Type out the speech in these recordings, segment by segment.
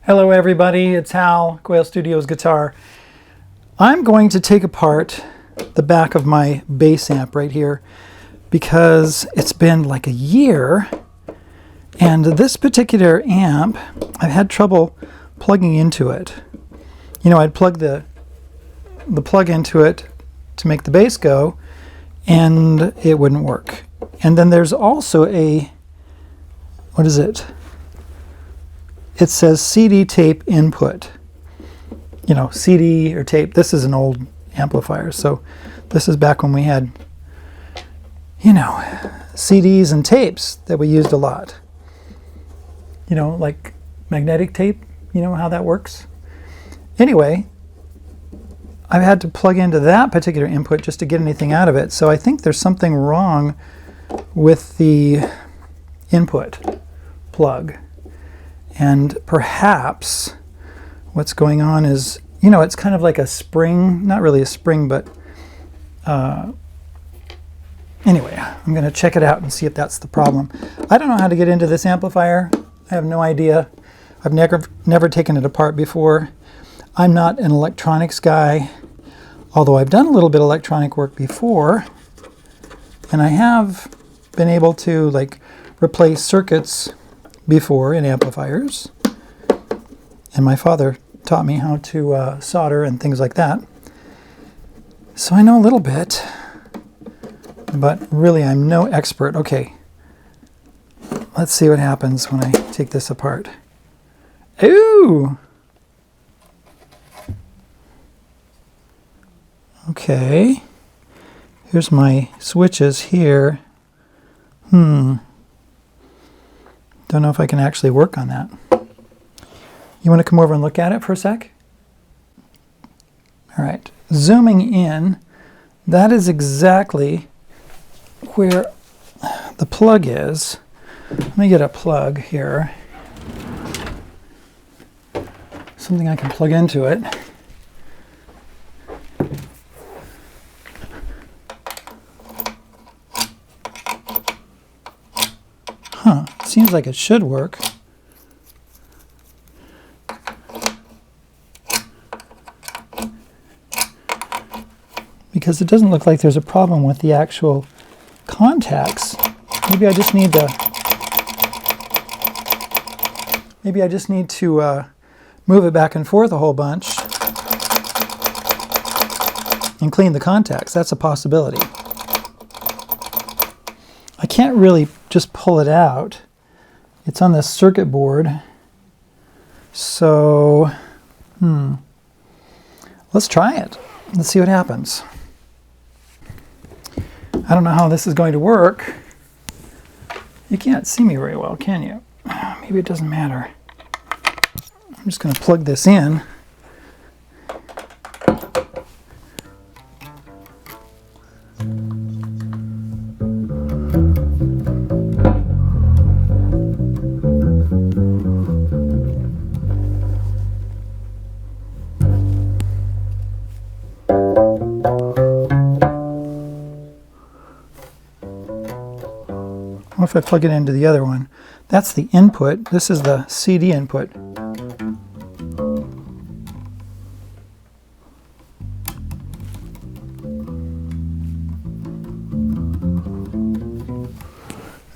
Hello everybody, it's Hal, Quail Studios Guitar. I'm going to take apart the back of my bass amp right here because it's been like a year and this particular amp, I've had trouble plugging into it. You know, I'd plug the plug into it to make the bass go and it wouldn't work. And then there's also a, what is it? It says CD tape input. You know, CD or tape. This is an old amplifier. So this is back when we had, you know, CDs and tapes that we used a lot. You know, like magnetic tape. You know how that works? Anyway, I've had to plug into that particular input just to get anything out of it. So I think there's something wrong with the input plug. And perhaps what's going on is, you know, it's kind of like a spring, not really a spring, but anyway, I'm going to check it out and see if that's the problem. I don't know how to get into this amplifier. I have no idea. I've never taken it apart before. I'm not an electronics guy, although I've done a little bit of electronic work before, and I have been able to like replace circuits before in amplifiers, and my father taught me how to solder and things like that, so I know a little bit, but really I'm no expert. Okay, let's see what happens when I take this apart. Ooh! Okay, here's my switches here. Don't know if I can actually work on that. You want to come over and look at it for a sec? All right, zooming in, that is exactly where the plug is. Let me get a plug here. Something I can plug into it. Huh, seems like it should work. Because it doesn't look like there's a problem with the actual contacts. Maybe I just need to move it back and forth a whole bunch and clean the contacts. That's a possibility. I can't really just pull it out. It's on this circuit board. So, let's try it. Let's see what happens. I don't know how this is going to work. You can't see me very well, can you? Maybe it doesn't matter. I'm just going to plug this in. What if I plug it into the other one? That's the input. This is the CD input.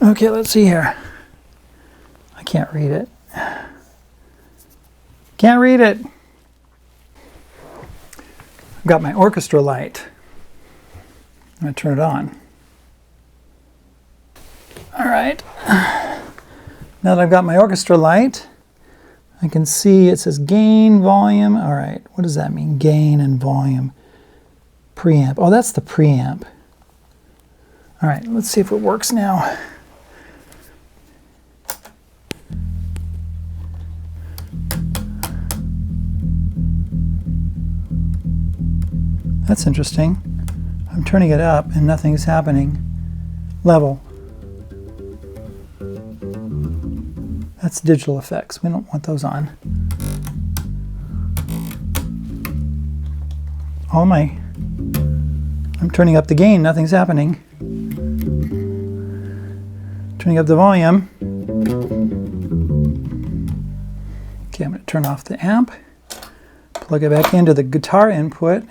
Okay, let's see here. I can't read it. Can't read it. I've got my orchestra light. I'm going to turn it on. All right, now that I've got my orchestra light, I can see it says gain, volume. All right, what does that mean? Gain and volume. Preamp. Oh, that's the preamp. All right, let's see if it works now. That's interesting. I'm turning it up and nothing's happening. Level. That's digital effects. We don't want those on. I'm turning up the gain, nothing's happening. Turning up the volume. Okay, I'm going to turn off the amp, plug it back into the guitar input.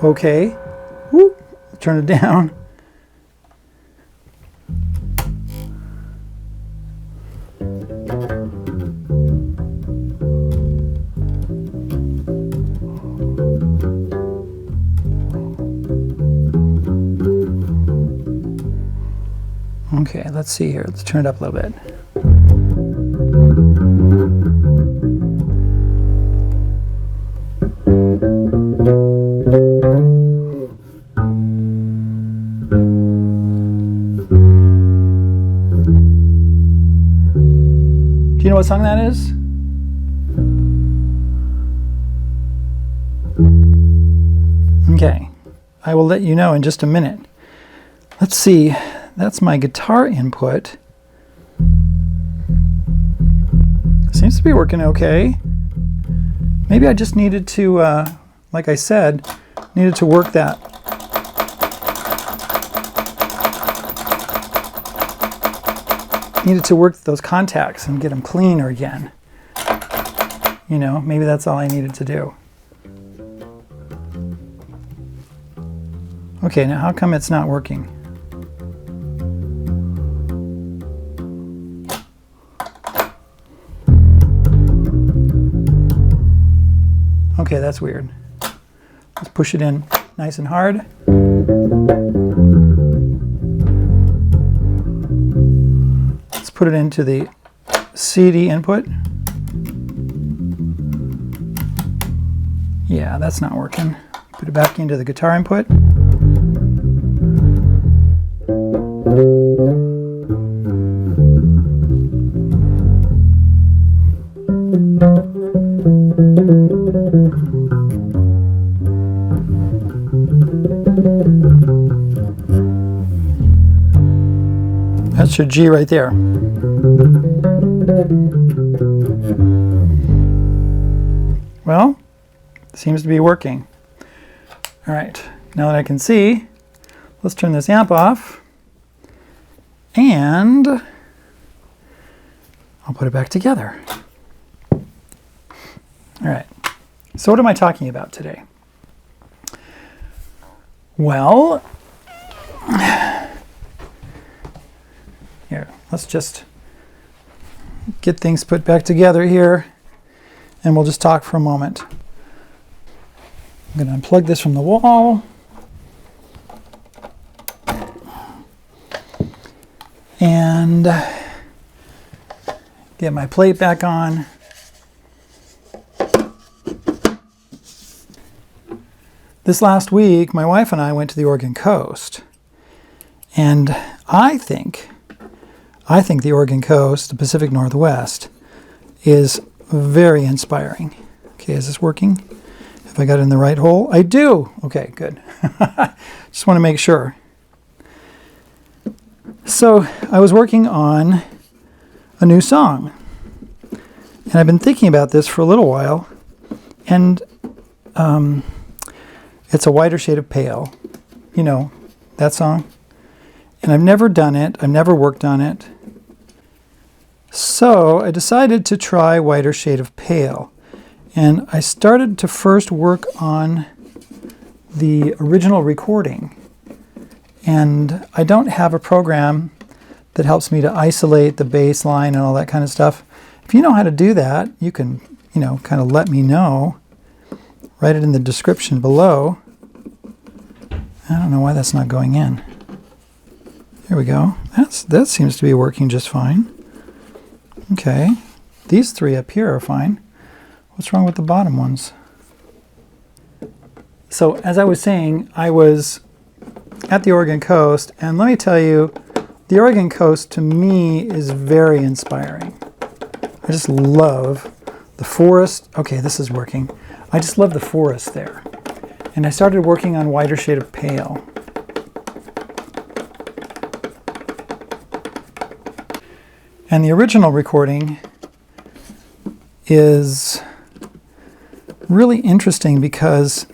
Okay, whoop, turn it down. Okay, let's see here. Let's turn it up a little bit. Do you know what song that is? Okay, I will let you know in just a minute. Let's see. That's my guitar input. Seems to be working okay. Maybe I just needed to, like I said, needed to work that. Needed to work those contacts and get them cleaner again. You know, maybe that's all I needed to do. Okay, now how come it's not working? Okay, that's weird. Let's push it in nice and hard. Let's put it into the CD input. Yeah, that's not working. Put it back into the guitar input. That's your G right there. Well, seems to be working. All right, now that I can see, let's turn this amp off and I'll put it back together. All right, so what am I talking about today? Well, here, let's just get things put back together here and we'll just talk for a moment. I'm going to unplug this from the wall. And get my plate back on. This last week, my wife and I went to the Oregon coast. And I think the Oregon coast, the Pacific Northwest, is very inspiring. Okay, is this working? Have I got it in the right hole? I do! Okay, good. Just want to make sure. So, I was working on a new song. And I've been thinking about this for a little while. And it's A Whiter Shade of Pale. You know, that song? And I've never done it. I've never worked on it. So I decided to try Whiter Shade of Pale. And I started to first work on the original recording. And I don't have a program that helps me to isolate the bass line and all that kind of stuff. If you know how to do that, you can, you know, kind of let me know. Write it in the description below. I don't know why that's not going in. There we go. That seems to be working just fine. Okay. These three up here are fine. What's wrong with the bottom ones? So, as I was saying, I was at the Oregon coast, and let me tell you, the Oregon coast to me is very inspiring. I just love the forest. Okay, this is working. I just love the forest there. And I started working on Whiter Shade of Pale. And the original recording is really interesting because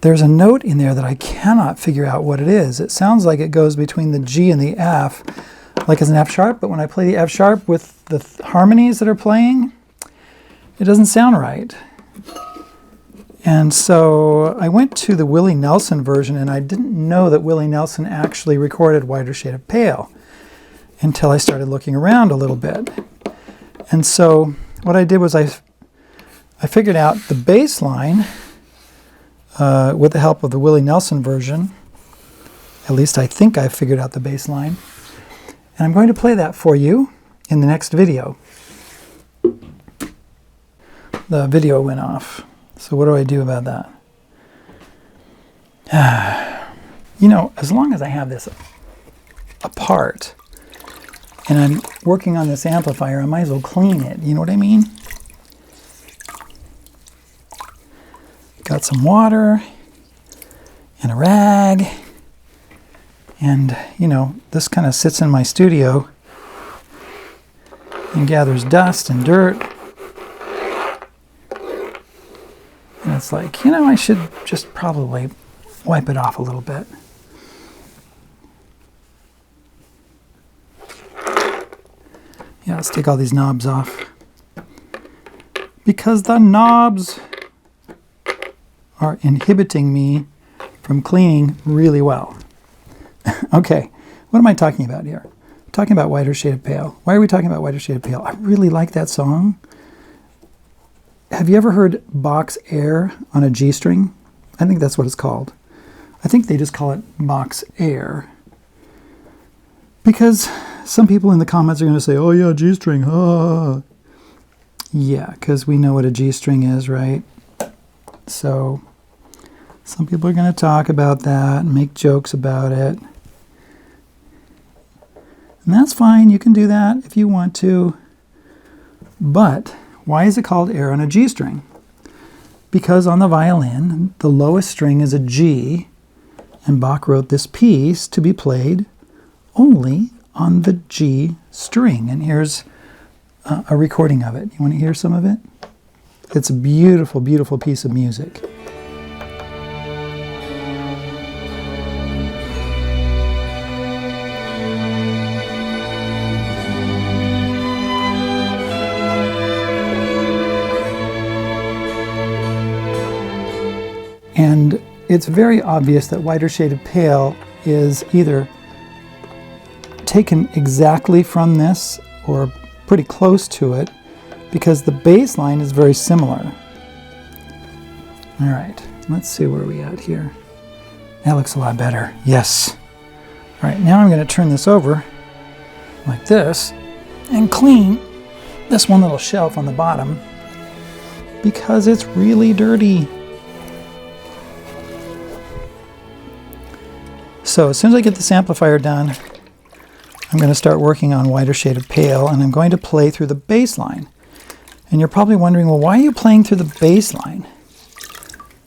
there's a note in there that I cannot figure out what it is. It sounds like it goes between the G and the F. like as an F sharp, but when I play the F sharp with the harmonies that are playing, it doesn't sound right. And so I went to the Willie Nelson version, and I didn't know that Willie Nelson actually recorded Whiter Shade of Pale until I started looking around a little bit. And so what I did was I figured out the bass line with the help of the Willie Nelson version. At least I think I figured out the bass line. And I'm going to play that for you in the next video. The video went off. So what do I do about that? You know, as long as I have this apart and I'm working on this amplifier, I might as well clean it. You know what I mean? Got some water and a rag. And, you know, this kind of sits in my studio and gathers dust and dirt. And it's like, you know, I should just probably wipe it off a little bit. Yeah, let's take all these knobs off. Because the knobs are inhibiting me from cleaning really well. Okay, what am I talking about here? I'm talking about Whiter Shade of Pale. Why are we talking about Whiter Shade of Pale? I really like that song. Have you ever heard Bach Air on a G string? I think that's what it's called. I think they just call it Bach Air. Because some people in the comments are going to say, oh yeah, G string, ah. Yeah, because we know what a G string is, right? So some people are going to talk about that and make jokes about it. And that's fine, you can do that if you want to. But why is it called air on a G string? Because on the violin, the lowest string is a G, and Bach wrote this piece to be played only on the G string. And here's a recording of it. You want to hear some of it? It's a beautiful, beautiful piece of music. And it's very obvious that Whiter Shade of Pale is either taken exactly from this or pretty close to it, because the bass line is very similar. All right, let's see where we're at here. That looks a lot better. Yes. All right, now I'm going to turn this over like this and clean this one little shelf on the bottom because it's really dirty. So as soon as I get this amplifier done, I'm going to start working on Whiter Shade of Pale, and I'm going to play through the bass line. And you're probably wondering, well, why are you playing through the bass line?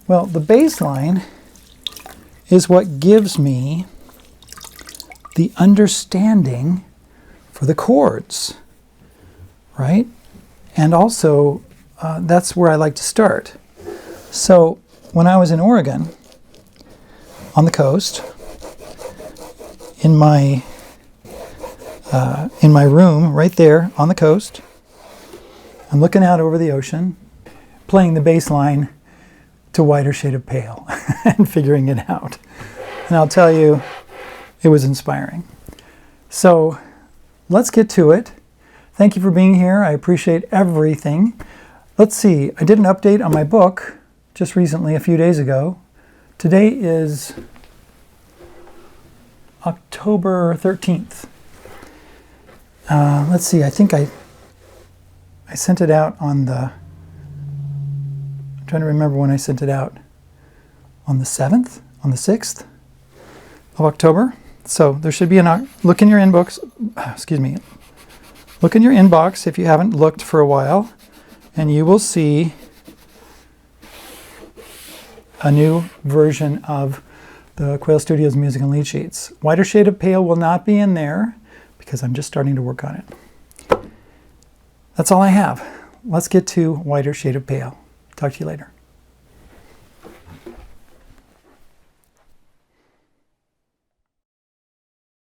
Well, the bass line is what gives me the understanding for the chords, right? And also, that's where I like to start. So when I was in Oregon, on the coast, in my room right there on the coast, I'm looking out over the ocean, playing the bass line to Whiter Shade of Pale and figuring it out. And I'll tell you, it was inspiring. So let's get to it. Thank you for being here. I appreciate everything. Let's see, I did an update on my book just recently, a few days ago. Today is October 13th. Let's see, I think I sent it out on the, I'm trying to remember when I sent it out, on the 7th, on the 6th of October. So there should be look in your inbox, excuse me, look in your inbox if you haven't looked for a while, and you will see a new version of the Quail Studios music and lead sheets. Whiter Shade of Pale will not be in there because I'm just starting to work on it. That's all I have. Let's get to Whiter Shade of Pale. Talk to you later.